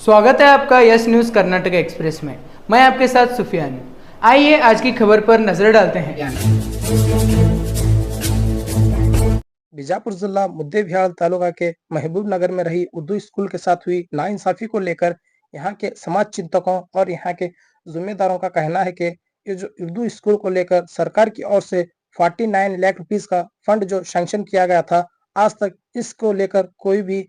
स्वागत है आपका यस न्यूज़ कर्नाटक एक्सप्रेस में। मैं आपके साथ सुफियान। आइए आज की खबर पर नजर डालते हैं। बीजापुर जिला मुद्देबिहार तालुका के महबूब नगर में रही उर्दू स्कूल के साथ हुई नाइंसाफी को लेकर यहाँ के समाज चिंतकों और यहाँ के जिम्मेदारों का कहना है कि ये जो उर्दू स्कूल को लेकर सरकार की ओर से 49 लाख रुपीस का फंड जो सैंक्शन किया गया था, आज तक इसको लेकर कोई भी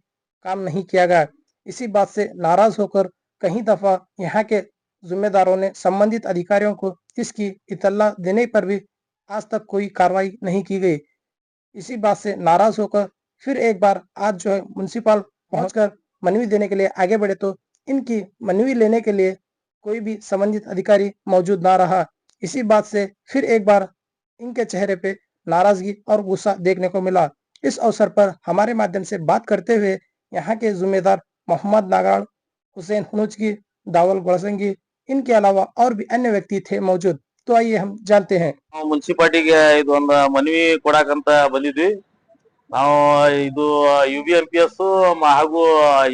काम नहीं किया गया। इसी बात से नाराज होकर कई दफा यहाँ के जिम्मेदारों ने संबंधित अधिकारियों को इसकी इत्तला देने पर भी आज तक कोई कार्रवाई नहीं की गई। इसी बात से नाराज होकर फिर एक बार आज जो है म्युनिसिपल पहुंचकर मनवी देने के लिए आगे बढ़े, तो इनकी मनवी लेने के लिए कोई भी संबंधित अधिकारी मौजूद ना रहा। इसी बात से फिर एक बार इनके चेहरे पे नाराजगी और गुस्सा देखने को मिला। इस अवसर पर हमारे माध्यम से बात करते हुए यहाँ के जिम्मेदार मोहम्मद नागाड़, हुसैन हुनुचगी, दावल गोड़संगी, इनके अलावा और भी अन्य व्यक्ति थे मौजूद। तो आइए हम जानते हैं। ಮುನ್ಸಿಪಾಲಿಟಿಗೆ ಇದು ಒಂದು ಮನವಿ ಕೊಡಾಕಂತ ಬಂದಿದ್ವಿ ನಾವು। ಇದು UBMPS ಹಾಗೂ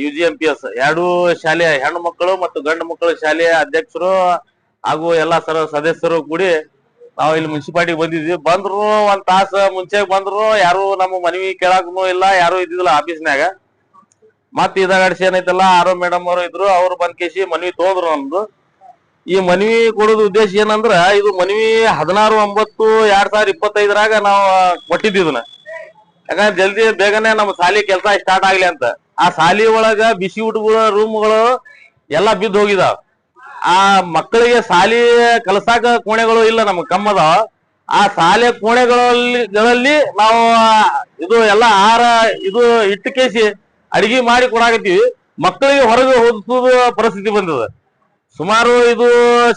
UGMPS ಎರಡು ಶಾಲೆಯ ಹೆಣ್ಣು ಮಕ್ಕಳು ಮತ್ತು ಗಂಡು ಮಕ್ಕಳ ಶಾಲೆಯ ಅಧ್ಯಕ್ಷರು ಹಾಗೂ ಎಲ್ಲಾ ಸದಸ್ಯರು ಕೂಡಿ ನಾವು ಇಲ್ಲಿ ಮುನ್ಸಿಪಾಲಿಟಿಗೆ ಬಂದಿದ್ವಿ। ಬಂದ್ರು ಒಂದ್ ತಾಸ ಮುಂಚೆ ಬಂದ್ರು, ಯಾರು ನಮ್ಮ ಮನವಿ ಕೇಳಾಕನು ಇಲ್ಲ, ಯಾರು ಇದ್ದಿಲ್ಲ ಆಫೀಸ್ನಾಗ। ಮತ್ ಇದಾಗಡಿಸಿ ಏನೈತಲ್ಲ ಆರೋ ಮೇಡಮ್ ಅವರು ಇದ್ರು, ಅವ್ರು ಬಂದ್ ಕೇಸಿ ಮನವಿ ತೋದ್ರು ನಮ್ದು। ಈ ಮನವಿ ಕೊಡೋದು ಉದ್ದೇಶ ಏನಂದ್ರ, ಇದು ಮನವಿ 16/9/2025 ನಾವು ಕೊಟ್ಟಿದ್ವಿ ಇದನ್ನ। ಯಾಕಂದ್ರೆ ಜಲ್ದಿ ಬೇಗನೆ ನಮ್ಮ ಶಾಲಿ ಕೆಲಸ ಸ್ಟಾರ್ಟ್ ಆಗ್ಲಿ ಅಂತ। ಆ ಶಾಲಿ ಒಳಗ ಬಿಸಿ ಊಟಗಳು ರೂಮ್ಗಳು ಎಲ್ಲಾ ಬಿದ್ದು ಹೋಗಿದಾವ। ಆ ಮಕ್ಕಳಿಗೆ ಶಾಲಿ ಕಲಸಾಕ ಕೋಣೆಗಳು ಇಲ್ಲ ನಮ್ಗೆ ಕಮ್ಮದ। ಆ ಶಾಲೆ ಕೋಣೆಗಳಲ್ಲಿ ನಾವು ಇದು ಎಲ್ಲಾ ಆಹಾರ ಇದು ಇಟ್ಟು ಕೇಸಿ ಅಡಿಗೆ ಮಾಡಿ ಕೊಡಾಕತ್ತೀವಿ। ಮಕ್ಕಳಿಗೆ ಹೊರಗೆ ಓದಿಸೋದು ಪರಿಸ್ಥಿತಿ ಬಂದಿದೆ। ಸುಮಾರು ಇದು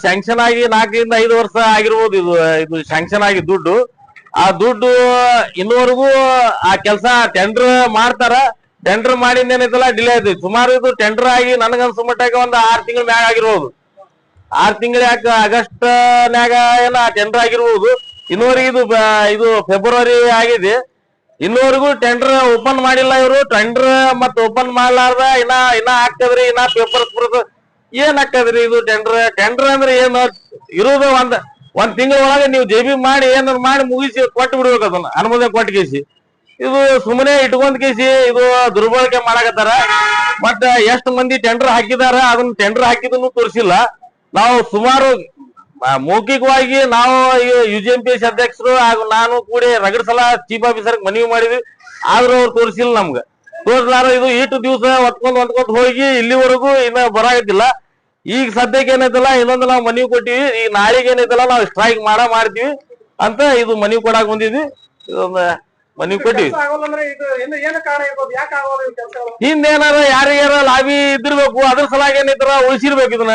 ಸ್ಯಾಂಕ್ಷನ್ ಆಗಿ 4 ರಿಂದ 5 ವರ್ಷ ಆಗಿರ್ಬೋದು ಇದು ಸ್ಯಾಂಕ್ಷನ್ ಆಗಿ ದುಡ್ಡು। ಆ ದುಡ್ಡು ಇನ್ನೂವರೆಗೂ ಆ ಕೆಲಸ ಟೆಂಡರ್ ಮಾಡ್ತಾರ, ಟೆಂಡರ್ ಮಾಡಿಂದ ಏನೈತಲ್ಲ ಡಿಲೇ ಆಯ್ತು। ಸುಮಾರು ಇದು ಟೆಂಡರ್ ಆಗಿ ನನಗನ್ಸೋ ಮಟ್ಟಿಗೆ ಒಂದು 6 ತಿಂಗಳ ಮ್ಯಾಗ ಆಗಿರ್ಬೋದು। 6 ತಿಂಗಳ ಯಾಕೆ ಆಗಸ್ಟ್ ನ್ಯಾಗ ಏನ ಟೆಂಡರ್ ಆಗಿರ್ಬೋದು। ಇನ್ನೂವರೆಗೂ ಇದು ಫೆಬ್ರವರಿ ಆಗಿದೆ, ಇನ್ನೂವರೆಗೂ ಟೆಂಡರ್ ಓಪನ್ ಮಾಡಿಲ್ಲ ಇವರು। ಟೆಂಡರ್ ಮತ್ತೆ ಓಪನ್ ಮಾಡ್ಲಾರ್ದ ಇನ್ನ ಆಗ್ತದ್ರಿ, ಇನ್ನ ಪೇಪರ್ಸ್ ಬರೋದು ಏನ್ ಆಗ್ತದ್ರಿ ಇದು ಟೆಂಡರ್ ಅಂದ್ರೆ ಏನು ಇರೋದು ಒಂದ್ ತಿಂಗಳ ಒಳಗೆ ನೀವು JB ಮಾಡಿ ಏನಾದ್ರು ಮಾಡಿ ಮುಗಿಸಿ ಕೊಟ್ಟು ಬಿಡ್ಬೇಕು ಅದನ್ನ ಅನುಮೋದನೆ ಕೊಟ್ಟು ಕೇಸಿ। ಇದು ಸುಮ್ಮನೆ ಇಟ್ಕೊಂಡ್ ಕೇಸಿ ಇದು ದುರ್ಬಳಕೆ ಮಾಡಕತ್ತಾರ। ಮತ್ತ ಎಷ್ಟು ಮಂದಿ ಟೆಂಡರ್ ಹಾಕಿದಾರ, ಅದನ್ನ ಟೆಂಡರ್ ಹಾಕಿದನ್ನು ತೋರಿಸಿಲ್ಲ ನಾವು। ಸುಮಾರು ಮೌಖಿಕವಾಗಿ ನಾವು UGMPS ಅಧ್ಯಕ್ಷರು ಹಾಗೂ ನಾನು ಕೂಡಿ ರಗಡ್ ಸಲ ಚೀಫ್ ಆಫೀಸರ್ ಮನವಿ ಮಾಡಿದ್ವಿ, ಆದ್ರೂ ಅವ್ರು ತೋರಿಸಿಲ್ಲ ನಮ್ಗ। ತೋರಿಸ್ಲಾರ ಇದು ಇಷ್ಟು ದಿವಸ ಹೊತ್ಕೊಂಡ್ ಹೋಗಿ ಇಲ್ಲಿವರೆಗೂ ಇನ್ನ ಬರಾಗತ್ತಿಲ್ಲ। ಈಗ ಸದ್ಯಕ್ಕೆ ಏನೈತಲ್ಲ ಇನ್ನೊಂದು ನಾವು ಮನವಿ ಕೊಟ್ಟಿವಿ, ಈಗ ನಾಳೆಗೆ ಏನೈತಲ್ಲ ನಾವು ಸ್ಟ್ರೈಕ್ ಮಾಡ್ತೀವಿ ಅಂತ ಇದು ಮನವಿ ಕೊಡಾಕ್ ಬಂದಿದ್ವಿ। ಇದೊಂದು ಮನವಿ ಕೊಟ್ಟಿವಿ। ಹಿಂದೇನಾರ ಯಾರಿಗಾರ ಲಾಭಿ ಇದ್ದಿರ್ಬೇಕು, ಅದ್ರ ಸಲಾಗಿ ಏನೈತರ ಉಳಿಸಿರ್ಬೇಕು ಇದನ್ನ।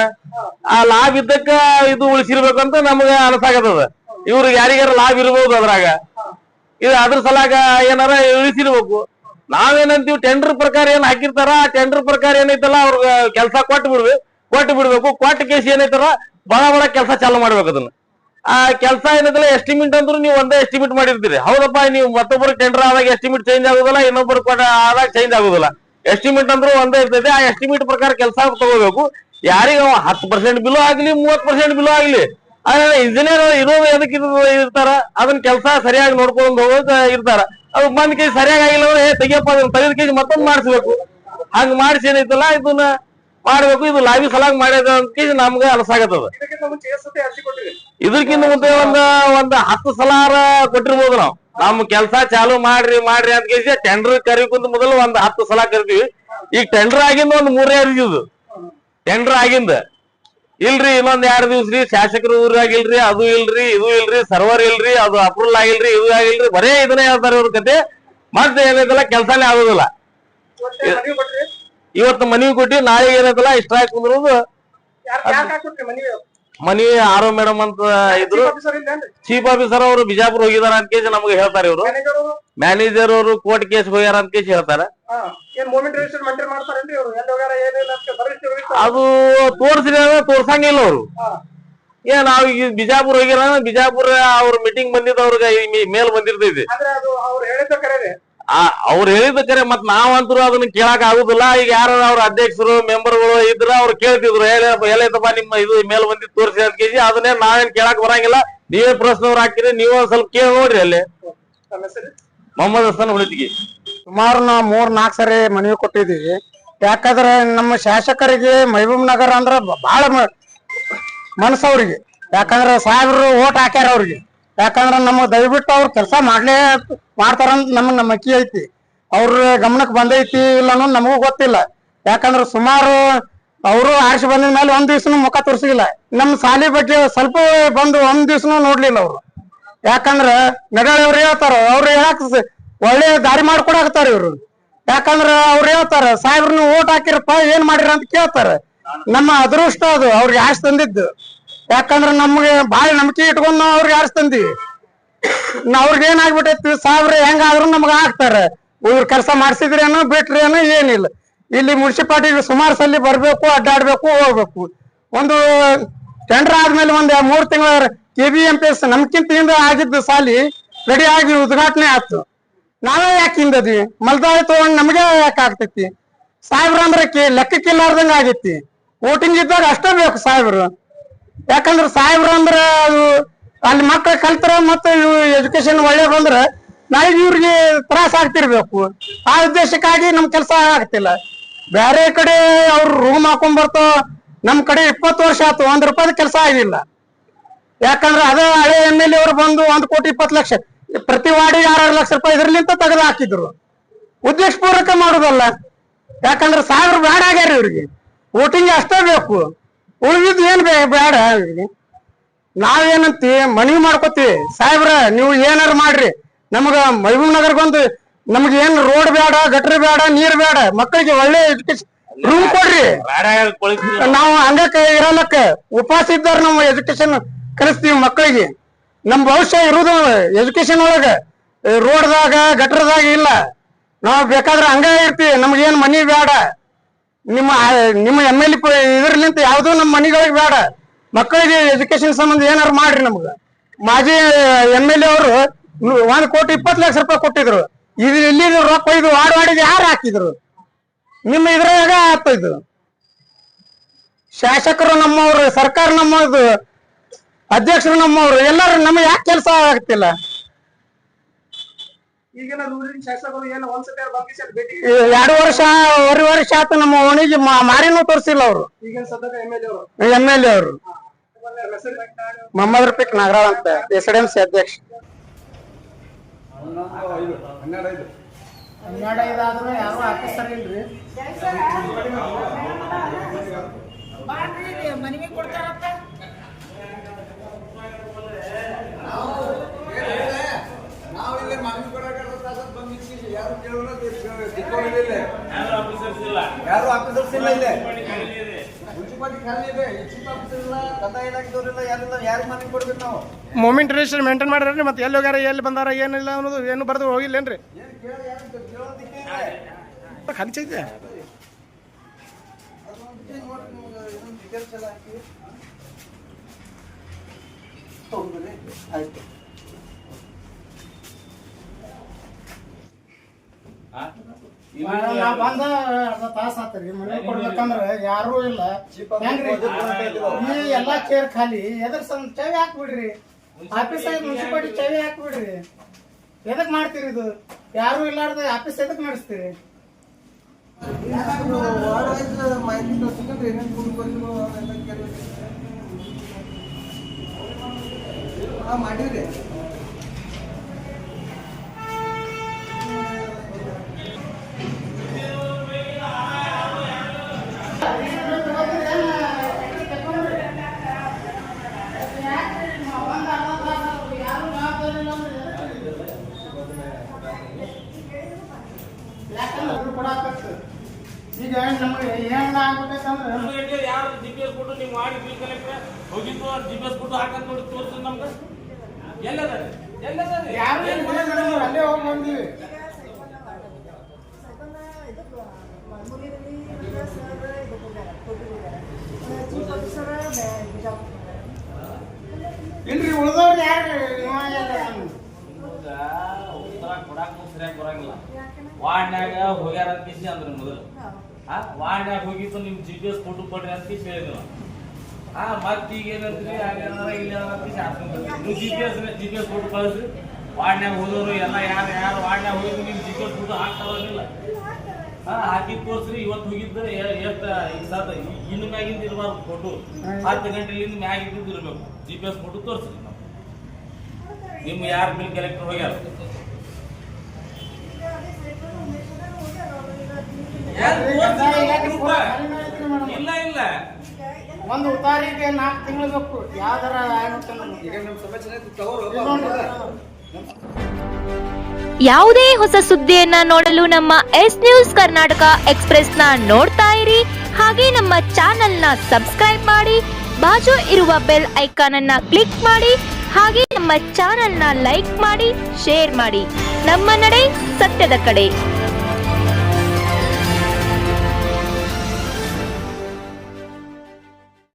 ಆ ಲಾಭ ಇದ್ದಕ್ಕ ಇದು ಉಳಿಸಿರ್ಬೇಕಂತ ನಮ್ಗೆ ಅನಸಾಗತ್ತದ। ಇವ್ರಿಗೆ ಯಾರಿಗಾರ ಲಾಭ ಇರ್ಬೋದು ಅದ್ರಾಗ, ಇದು ಅದ್ರ ಸಲಾಗ ಏನಾರ ಉಳಿಸಿರ್ಬೇಕು। ನಾವೇನಂತೀವಿ ಟೆಂಡರ್ ಪ್ರಕಾರ ಏನ್ ಹಾಕಿರ್ತಾರ ಆ ಟೆಂಡರ್ ಪ್ರಕಾರ ಏನೈತಲ್ಲ ಅವ್ರ ಕೆಲಸ ಕೊಟ್ಟು ಬಿಡ್ಬೇಕು। ಕೊಟ್ಟು ಕೇಸಿ ಏನೈತಾರ ಬಡ ಕೆಲಸ ಚಾಲು ಮಾಡ್ಬೇಕು ಅದನ್ನ। ಆ ಕೆಲಸ ಏನೈತಲ್ಲ ಎಸ್ಟಿಮೇಟ್ ಅಂದ್ರು ನೀವು ಒಂದೇ ಎಸ್ಟಿಮೇಟ್ ಮಾಡಿರ್ತೀರಿ, ಹೌದಪ್ಪ। ನೀವು ಮತ್ತೊಬ್ಬರು ಟೆಂಡರ್ ಆದಾಗ ಎಸ್ಟಿಮೇಟ್ ಚೇಂಜ್ ಆಗುದಿಲ್ಲ, ಇನ್ನೊಬ್ಬರು ಆದಾಗ ಚೇಂಜ್ ಆಗುದಿಲ್ಲ। ಎಸ್ಟಿಮೇಟ್ ಅಂದ್ರು ಒಂದೇ ಇರ್ತೈತೆ, ಆ ಎಸ್ಟಿಮೇಟ್ ಪ್ರಕಾರ ಕೆಲಸ ತಗೋಬೇಕು। ಯಾರಿಗೆ 10% ಬಿಲು ಆಗ್ಲಿ 30% ಬಿಲು ಆಗ್ಲಿ, ಇಂಜಿನಿಯರ್ ಇರೋದು ಎದಕ್ಕೆ ಇರ್ತಾರ, ಅದನ್ನ ಕೆಲಸ ಸರಿಯಾಗಿ ನೋಡ್ಕೊಂಡು ಹೋಗೋದು ಇರ್ತಾರ। ಅದು ಬಂದ್ ಕೇಜಿ ಸರಿಯಾಗಿ ಆಗಿಲ್ಲ ತೆಗಿಯಪ್ಪ ಅದನ್ನ ತೆಗೆದ ಕೇಜಿ ಮತ್ತೊಂದು ಮಾಡಿಸ್ಬೇಕು। ಹಂಗ ಮಾಡಿಸಿ ಏನೈತಲ್ಲ ಇದನ್ನ ಮಾಡ್ಬೇಕು। ಇದು ಲಾಭಿ ಸಲಾಗಿ ಮಾಡ್ಯದ ಅಂತ ಕೇಜಿ ನಮ್ಗೆ ಅನಸಾಗತ್ತದ। ಇದಕ್ಕಿಂತ ಮುಂದೆ ಒಂದ್ 10 ಸಲ ಕೊಟ್ಟಿರ್ಬೋದು ನಾವು। ನಮ್ ಕೆಲಸ ಚಾಲು ಮಾಡ್ರಿ ಅಂತ ಕೇಸಿ ಟೆಂಡರ್ ಕರಿಕೊಂತ ಮೊದಲು ಒಂದ್ 10 ಸಲ ಕರಿತೀವಿ। ಈಗ ಟೆಂಡರ್ ಆಗಿಂದ ಒಂದ್ 3 ಇದು ಟೆಂಡರ್ ಆಗಿಂದ ಇಲ್ರಿ, ಇನ್ನೊಂದ್ 2 ದಿವ್ಸ ರೀ ಶಾಸಕರು ಊರಾಗಿಲ್ರಿ, ಅದು ಇಲ್ರಿ, ಇದು ಇಲ್ರಿ, ಸರ್ವರ್ ಇಲ್ರಿ, ಅದು ಅಪ್ರೂವಲ್ ಆಗಿಲ್ರಿ, ಇದು ಆಗಿಲ್ರಿ, ಬರೇ ಇದನ್ನೇ ಹೇಳ್ತಾರೆ ಇವ್ರ ಕತೆ। ಮತ್ತೆ ಏನೈತಲ್ಲ ಕೆಲ್ಸಾನೇ ಆಗೋದಿಲ್ಲ। ಇವತ್ತು ಮನವಿ ಕೊಟ್ಟಿ ನಾಳೆ ಏನೈತಲ್ಲ ಸ್ಟ್ರೈಕ್ ಕುಂದ್ರೋದು। ಮನವಿ ಆರೋ ಮೇಡಮ್ ಅಂತ ಇದ್ರು, ಚೀಫ್ ಆಫೀಸರ್ ಅವರು ಬಿಜಾಪುರ ಹೋಗಿದಾರ ಅಂತ ಕೇಸಿ ನಮ್ಗೆ ಹೇಳ್ತಾರೆ ಇವರು। ಮ್ಯಾನೇಜರ್ ಅವರು ಕೋರ್ಟ್ ಕೇಸ್ ಹೋಗ್ಯಾರ ಅಂತ ಕೇಸಿ ಹೇಳ್ತಾರೆ। ಅದು ತೋರ್ಸಂಗಿಲ್ಲ ಅವರು। ನಾವ್ ಈಗ ಬಿಜಾಪುರ ಹೋಗಿರ, ಬಿಜಾಪುರ ಅವ್ರ ಮೀಟಿಂಗ್ ಬಂದಿದ್ದವ್ರಿಗೆ ಮೇಲ್ ಬಂದಿರ್ತೈತಿ। ಅವ್ರು ಹೇಳಿದ ಕರೆ ಮತ್ ನಾವಂತರೂ ಅದನ್ನ ಕೇಳಕ್ ಆಗುದಿಲ್ಲ. ಈಗ ಯಾರ ಅವ್ರ ಅಧ್ಯಕ್ಷರು ಮೆಂಬರ್ಗಳು ಇದ್ರ ಅವ್ರು ಕೇಳ್ತಿದ್ರು, ಎಲ್ಲೈತಪ್ಪ ನಿಮ್ಮ ಇದು ಮೇಲ್ ಬಂದಿ ತೋರಿಸಿ ಅಂತ ಕೇಳಿ. ಅದನ್ನೇ ನಾವೇನ್ ಕೇಳಕ್ ಬರಂಗಿಲ್ಲ, ನೀವೇ ಪ್ರಶ್ನವ್ರು ಹಾಕಿರಿ, ನೀವು ಒಂದ್ ಸ್ವಲ್ಪ ಕೇಳಿ ನೋಡ್ರಿ. ಅಲ್ಲಿ ಮೊಹಮ್ಮದ್ ಹಸನ್ ಹುಳಿತಿಗಿ. ಸುಮಾರು ನಾವು 3-4 ಸರಿ ಮನವಿ ಕೊಟ್ಟಿದೀವಿ. ಯಾಕಂದ್ರೆ ನಮ್ಮ ಶಾಸಕರಿಗೆ ಮಹಬೂಬ್ ನಗರ ಅಂದ್ರ ಬಹಳ ಮನಸ್ಸು ಅವ್ರಿಗೆ. ಯಾಕಂದ್ರೆ ಸಾಹೇಬ್ರು ಓಟ್ ಹಾಕ್ಯಾರ ಅವ್ರಿಗೆ. ಯಾಕಂದ್ರ ನಮಗ್ ದಯವಿಟ್ಟು ಅವ್ರ ಕೆಲಸ ಮಾಡ್ತಾರಂತ ನಮಗ್ ನಂಬಿಕೆ ಐತಿ. ಅವ್ರ ಗಮನಕ್ಕೆ ಬಂದೈತಿ ಇಲ್ಲ ಅನ್ನೋದು ನಮಗೂ ಗೊತ್ತಿಲ್ಲ. ಯಾಕಂದ್ರ ಸುಮಾರು ಅವರು ಆರಿಸಿ ಬಂದ ಮೇಲೆ ಒಂದ್ ದಿವ್ಸನು ಮುಖ ತೋರಿಸಿಲ್ಲ. ನಮ್ಮ ಶಾಲೆ ಬಗ್ಗೆ ಸ್ವಲ್ಪ ಬಂದು ಒಂದ್ ದಿವ್ಸನು ನೋಡ್ಲಿಲ್ಲ ಅವ್ರು. ಯಾಕಂದ್ರ ನಡಳಿಯವ್ರು ಹೇಳ್ತಾರ, ಅವ್ರು ಹೇಳಕ್ ಒಳ್ಳೆ ದಾರಿ ಮಾಡ್ಕೊಡಾಕತ್ತಾರ ಇವ್ರು. ಯಾಕಂದ್ರ ಅವ್ರು ಹೇಳ್ತಾರ, ಸಾಹೇಬ್ರನ್ನ ಓಟ್ ಹಾಕಿರಪ್ಪ ಏನ್ ಮಾಡಿರ ಅಂತ ಕೇಳ್ತಾರ. ನಮ್ಮ ಅದೃಷ್ಟ ಅದು ಅವ್ರಿಗೆ ಆಶ್ ತಂದಿದ್ದು. ಯಾಕಂದ್ರ ನಮ್ಗೆ ಬಾಳ ನಂಬಿಕೆ ಇಟ್ಕೊಂಡ್ ನಾವ್ ಅವ್ರಿಗೆ ಆರಿಸಿ ತಂದಿವಿ. ಅವ್ರಿಗೆ ಏನಾಗ್ಬಿಟ್ಟೈತಿ, ಸಾಹೇಬ್ರ ಹೆಂಗಾದ್ರು ನಮ್ಗ ಹಾಕ್ತಾರ. ಇವ್ರ ಕೆಲಸ ಮಾಡ್ಸಿದ್ರೇನು ಬಿಟ್ರೇನು ಏನಿಲ್ಲ. ಇಲ್ಲಿ ಮುನ್ಸಿಪಾಲಿಟಿಗೆ ಸುಮಾರು ಸಲ ಬರ್ಬೇಕು, ಅಡ್ಡಾಡ್ಬೇಕು, ಹೋಗ್ಬೇಕು. ಒಂದು ಟೆಂಡರ್ ಆದ್ಮೇಲೆ ಒಂದ್ 3 ತಿಂಗಳ KBMPS ನಮ್ಕಿಂತ ಹಿಂದೆ ಆಗಿದ್ದು ಸಾಲಿ ರೆಡಿ ಆಗಿ ಉದ್ಘಾಟನೆ ಆಯ್ತು. ನಾವೇ ಯಾಕೆ ಹಿಂದದ್ವಿ? ಮಲ್ದಾಳಿ ತಗೊಂಡ್ ನಮ್ಗೆ ಯಾಕೆ ಆಗ್ತೈತಿ? ಸಾಹೇಬ್ರ ಅಂದ್ರೆ ಲೆಕ್ಕಕ್ಕಿಲ್ಲಾರ್ದಂಗ ಆಗೈತಿ. ವೋಟಿಂಗ್ ಇದ್ದಾಗ ಅಷ್ಟೇ ಬೇಕು ಸಾಹೇಬ್ರು. ಯಾಕಂದ್ರ ಸಾಹೇಬ್ರ ಅಂದ್ರ ಅಲ್ಲಿ ಮಕ್ಳು ಕಲ್ತರ ಮತ್ತೆ ಎಜುಕೇಶನ್ ಒಳ್ಳೆ ಬಂದ್ರ ನಾಳೆ ಇವ್ರಿಗೆ ತ್ರಾಸ ಆಗ್ತಿರ್ಬೇಕು. ಆ ಉದ್ದೇಶಕ್ಕಾಗಿ ನಮ್ ಕೆಲಸ ಆಗ್ತಿಲ್ಲ. ಬೇರೆ ಕಡೆ ಅವ್ರು ರೂಮ್ ಹಾಕೊಂಡ್ ಬರ್ತಾವ, ನಮ್ ಕಡೆ 20 ವರ್ಷ ಆಯ್ತು, ₹1 ಕೆಲಸ ಆಗಿಲ್ಲ. ಯಾಕಂದ್ರೆ ಅದೇ ಹಳೆ MLA ಅವ್ರು ಬಂದು 1,20,00,000 ಪ್ರತಿ ವಾರ್ಡಿಗೆ ₹6,00,000 ಇದ್ರಲಿಂತ ತೆಗೆದು ಹಾಕಿದ್ರು. ಉದ್ದೇಶ ಪೂರ್ವಕ ಮಾಡುದಲ್ಲ. ಯಾಕಂದ್ರೆ ಸಾಹೇಬ್ರು ಬೇಡ ಆಗ್ಯಾರ ಇವ್ರಿಗೆ. ವೋಟಿಂಗ್ ಅಷ್ಟೇ ಬೇಕು, ಉಳಿದಿದ್ದು ಏನ್ ಬೇಡ ಇವ್ರಿಗೆ. ನಾವೇನಂತೀವಿ, ಮನವಿ ಮಾಡ್ಕೋತೀವಿ, ಸಾಹೇಬ್ರ ನೀವು ಏನಾರ ಮಾಡ್ರಿ, ನಮಗ ಮಹಬೂಬ್ ನಗರ್ಗೊಂದು ನಮ್ಗೆ ಏನ್ ರೋಡ್ ಬೇಡ, ಗಟ್ರ ಬೇಡ, ನೀರ್ ಬೇಡ, ಮಕ್ಕಳಿಗೆ ಒಳ್ಳೆ ಎಜುಕೇಶನ್ ರೂಮ್ ಕೊಡ್ರಿ. ನಾವು ಹಂಗಕ್ಕೆ ಇರಲಕ್ಕ ಉಪವಾಸ ಇದ್ದಾರ ನಮ್ಮ ಎಜುಕೇಶನ್ ಕಲಿಸ್ತೀವಿ ಮಕ್ಕಳಿಗೆ. ನಮ್ ಭವಿಷ್ಯ ಇರುವುದು ಎಜುಕೇಶನ್ ಒಳಗ, ರೋಡ್ದಾಗ ಗಟ್ರದಾಗ ಇಲ್ಲ. ನಾವು ಬೇಕಾದ್ರೆ ಹಂಗ ಇರ್ತೀವಿ, ನಮ್ಗೇನ್ ಮನಿ ಬೇಡ. ನಿಮ್ಮ MLA ಇದ್ರಲಿಂತ ಯಾವ್ದು ನಮ್ಮ ಮನಿಗಳಿಗೆ ಬೇಡ. ಮಕ್ಕಳಿಗೆ ಎಜುಕೇಶನ್ ಸಂಬಂಧ ಏನಾರು ಮಾಡ್ರಿ. ನಮ್ಗ ಮಾಜಿ MLA ಅವರು ₹1,20,00,000 ಕೊಟ್ಟಿದ್ರು. ಇಲ್ಲಿ ರೊಕ್ಕ ಇದು ವಾಡಿಗೆ ಯಾರು ಹಾಕಿದ್ರು? ನಿಮ್ಮ ಇದ್ರಾಗ ಆಗ್ತೈದು. ಶಾಸಕರು ನಮ್ಮವ್ರು, ಸರ್ಕಾರ ನಮ್ಮದು, ಅಧ್ಯಕ್ಷರು ನಮ್ಮವ್ರು, ಎಲ್ಲರೂ ನಮಗೆ ಯಾಕೆ ಕೆಲಸ ಆಗ್ತಿಲ್ಲ? ಈಗಿನ ರೂಲಿಂಗ್ ಶಾಸಕರು ಏನು ಒಂದ್ಸತಿ ಬಂದಿಸಿ ಭೇಟಿ 2 ವರ್ಷ ಆಯ್ತು ನಮ್ಮ ಓಣಿಗೆ ಮಾರಿನೂ ತೋರಿಸಿಲ್ಲ ಅವರು. ಈಗಿನ ಸದ್ಯದ MLA ಅವರು ಮೊಹಮ್ಮದ್ ರಫೀಕ್ ನಾಗರಾಳ್ ಅಂತ, SDMC ಅಧ್ಯಕ್ಷ. 12 ಆದ್ರೂ ಯಾರು ಆಫೀಸರ್ ಇಲ್ರಿ. ಮನವಿ ಕೊಡ್ತಾರಪ್ಪ. ನಾವಿಲ್ಲಿ ಮನವಿ ಕೊಡಕ ಯಾರು ಯಾರು ಆಫೀಸರ್ಸ್ ಇಲ್ಲ. ಇಲ್ಲಿ ಮುನ್ಸಿಪಾಲಿಟಿ ಖಾಲಿ ಇದೆ, ಚೀಫ್ ಆಫೀಸರ್ ಇಲ್ಲ, ಕಂದಾಯ ಇಲಾಖೆದವ್ರಿಲ್ಲ, ಯಾರಿಲ್ಲ. ಯಾರು ಮನವಿ ಕೊಡ್ಬೇಕು ನಾವು? ಮೂಮೆಂಟ್ ರಿಜಿಸ್ಟರ್ ಮೇಂಟೈನ್ ಮಾಡ್ರಿ. ಮತ್ತೆ ಎಲ್ಲಿ ಹೋಗ್ಯಾರ, ಎಲ್ಲಿ ಬಂದಾರ, ಏನಿಲ್ಲ ಅನ್ನೋದು ಏನು ಬರ್ದು ಹೋಗಿಲ್ಲೇನ್ರಿ? ಖರ್ಚ ಐತೆ. ಆಯ್ತು. ಬಂದ ಅರ್ಧ ತಾಸ ಆತ್ರಿ, ಮನೆ ಕೊಡ್ಬೇಕಂದ್ರ ಯಾರು ಇಲ್ಲ. ಈ ಎಲ್ಲಾ ಚೇರ್ ಖಾಲಿ. ಎದ್ರ ಚಾವಿ ಹಾಕ್ಬಿಡ್ರಿ, ಆಫೀಸ್ ಮುನ್ಸಿಪಾಲಿಟಿ ಚಾವಿ ಹಾಕ್ಬಿಡ್ರಿ. ಎದಕ್ ಮಾಡ್ತೀರಿ ಇದು? ಯಾರು ಇಲ್ಲಾರ್ದ ಆಫೀಸ್ ಎದಕ್ ನಡೆಸ್ತೀರಿ? ಮಾಹಿತಿ ತೋರಿಸಿದ್ರೆ ಏನೇನು ಮಾಡಿದ್ರಿ. ಈಗ ನಮ್ಗೆ ಏನ್ ಆಗ್ಬೇಕಂದ್ರೆ ಯಾರು GPS ಕೊಟ್ಟು ನೀವು ಮಾಡಿ ಬಿಲ್ ಕಲೆಕ್ಟರ್ ಹೋಗಿದ್ದು GPS ಕೊಟ್ಟು ಹಾಕಂತ ನೋಡಿ ತೋರಿಸ್ ನಮ್ಗೆ ಯಾರು ಅಲ್ಲೇ ಹೋಗಿ ಬಂದಿವಿ. ಇಲ್ರಿ ಉಳ್ದವ್ರು ಯಾರು ಕೊಡಾಕ್ ಸರಿಯಾಗಿ ಬರಂಗಿಲ್ಲ. ವಾರ್ಡ್ನ್ಯಾಗ ಹೋಗ್ಯಾರ ಅಂತ ಕಿಸಿ ಅಂದ್ರ ಮೊದಲು ವಾರ್ಡ್ನ್ಯಾಗ ಹೋಗಿತ್ತು ನಿಮ್ GPS ಫೋಟೋ ಕೊಡ್ರಿ ಅಂತ ಕಿಸಿ ಹೇಳಿದ್ರು. ಮತ್ ಈಗ ಏನಂತ್ರಿ ಇಲ್ಲಿ ನೀವು GPS ಫೋಟೋ ಕಳಿಸ್ರಿ, ವಾರ್ಡ್ನ್ಯಾಗ ಹೋದವರು ಎಲ್ಲ ಯಾರು ವಾರ್ಡ್ನ್ಯಾಗ ಹೋಗಿದ್ರು ನಿಮ್ GPS ಫೋಟೋ ಹಾಕ್ತಾವಿಲ್ಲ. ಹಾಕಿ ತೋರ್ಸ್ರಿ. ಇವತ್ತು ಹೋಗಿದ್ದು ಎಷ್ಟ ಇನ್ನು ಮ್ಯಾಗಿಂದ ಇರಬಾರ್ದು ಫೋಟೋ, 10 ಗಂಟೆಲಿಂದ ಮ್ಯಾಗಿಂದ ಇರ್ಬೇಕು. GPS ಫೋಟೋ ತೋರ್ಸ್ರಿ. ನಿಮ್ ಯಾರು ಬಿಲ್ ಕಲೆಕ್ಟರ್ ಹೋಗ್ಯಾರ ಇಲ್ಲ ಇಲ್ಲ ಒಂದು ಉತ್ತಾರಿಗೆ 4 ತಿಂಗಳು ಬೇಕು. ಯಾವ್ದಾರ ಈಗ ನಮ್ಮ ಸಮಸ್ಯೆ ತಗೋರು ಯಾವುದೇ ಹೊಸ ಸುದ್ದಿಯನ್ನ ನೋಡಲು ನಮ್ಮ ಎಸ್ ನ್ಯೂಸ್ ಕರ್ನಾಟಕ ಎಕ್ಸ್‌ಪ್ರೆಸ್ ನ ನೋಡ್ತಾ ಇರಿ. ಹಾಗೆ ನಮ್ಮ ಚಾನೆಲ್ ನ ಸಬ್ಸ್ಕ್ರೈಬ್ ಮಾಡಿ, ಬಾಜು ಇರುವ ಬೆಲ್ ಐಕಾನ್ ಅನ್ನ ಕ್ಲಿಕ್ ಮಾಡಿ. ಹಾಗೆ ನಮ್ಮ ಚಾನೆಲ್ ನ ಲೈಕ್ ಮಾಡಿ, ಶೇರ್ ಮಾಡಿ. ನಮ್ಮ ನಡೆ ಸತ್ಯದ ಕಡೆ.